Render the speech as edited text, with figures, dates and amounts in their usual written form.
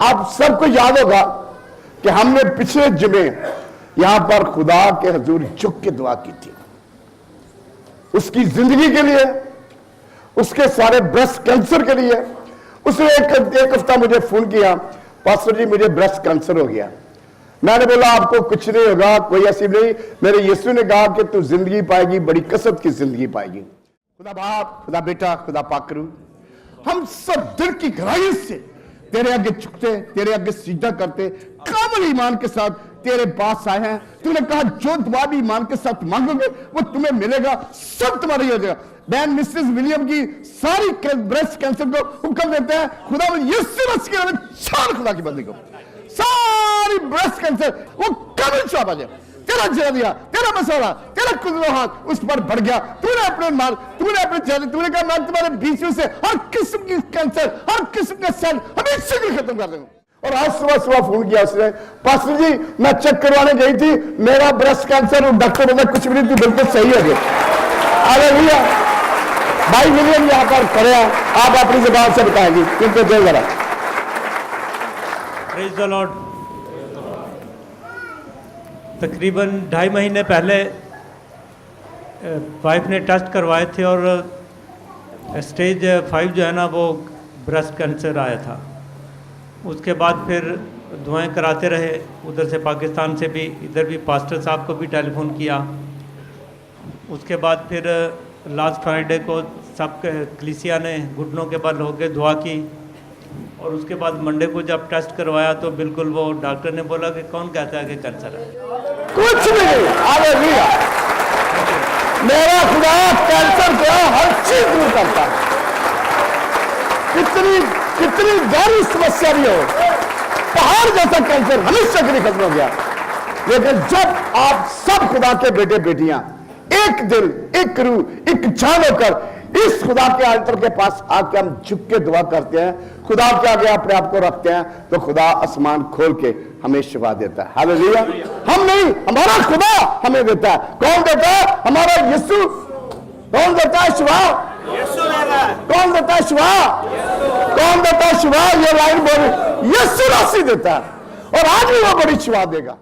आप सबको याद होगा कि हमने पिछले जुमे यहां पर खुदा के हजूर झुक के दुआ की थी, उसकी जिंदगी के लिए, उसके सारे ब्रेस्ट कैंसर के लिए। उसने एक हफ्ता मुझे फोन किया, पास्टर जी मुझे ब्रेस्ट कैंसर हो गया। मैंने बोला आपको कुछ नहीं होगा, कोई ऐसी नहीं। मेरे यीशु ने कहा कि तू जिंदगी पाएगी, बड़ी कसरत की जिंदगी पाएगी। खुदा बाप, खुदा बेटा, खुदा पाकरू, हम सब दिल की गहराई से तेरे आगे झुकते, तेरे आगे सीधा करते, कामिल ईमान के साथ तेरे पास आए हैं। तूने कहा जो दुआ भी ईमान के साथ मांगोगे वो तुम्हें मिलेगा, सब तुम्हारा हो जाएगा। बैन मिसेस विलियम की सारी ब्रेस्ट कैंसर को हुक्म देते हैं, खुदा यीशु मसीह के नाम में छोड़, खुदा की बंदी को सारी ब्रेस्ट कैंसर वो कामिल शफा आ जाए। तेरा जरिया, तेरा मसाला, तेरा कुदरत हाथ उस पर बढ़ गया। तूने अपने माल, तूने अपने चेहरे, तूने कहा मैं तुम्हारे बीच में से हर किस्म की कैंसर, हर किस्म का सेल हमेशा के खत्म कर दूंगा। और आज सुबह सुबह फोन किया उसने, पास्टर जी मैं चेक करवाने गई थी, मेरा ब्रेस्ट कैंसर, और डॉक्टर बोला कुछ भी नहीं, तू बिल्कुल सही हो गया। हालेलुया। भाई विलियम यहाँ पर खड़े हैं, आप अपनी जुबान से बताएंगे क्योंकि जो जरा। Praise the Lord. तकरीबन 2.5 महीने पहले वाइफ ने टेस्ट करवाए थे और स्टेज 5 जो है ना वो ब्रेस्ट कैंसर आया था। उसके बाद फिर दुआएं कराते रहे, उधर से पाकिस्तान से भी, इधर भी पास्टर साहब को भी टेलीफोन किया। उसके बाद फिर लास्ट फ्राइडे को सब कलीसिया ने घुटनों के बल होकर दुआ की, और उसके बाद मंडे को जब टेस्ट करवाया तो बिल्कुल वो डॉक्टर ने बोला कि कौन कहता है कि कैंसर है, कुछ नहीं। हालेलुया। मेरा खुदा कैंसर को हर चीज दूर करता है। कितनी गहरी समस्या भी हो, पहाड़ जैसा कैंसर हमेशा के लिए खत्म हो गया। लेकिन जब आप सब खुदा के बेटे बेटियां एक दिल, एक रूह, एक जान होकर इस खुदा के आल्टर के पास आके हम झुक के दुआ करते हैं, खुदा के आगे अपने आप को रखते हैं, तो खुदा आसमान खोल के हमें शिफा देता है। हालेलुया। हम नहीं, हमारा खुदा हमें देता है। कौन देता है? हमारा यीशु। कौन देता है शिफा? कौन देता है शिफा? कौन देता है शिफा? ये लाइन बोली, यीशु राशि देता है, और आज भी वो बड़ी शिफा देगा।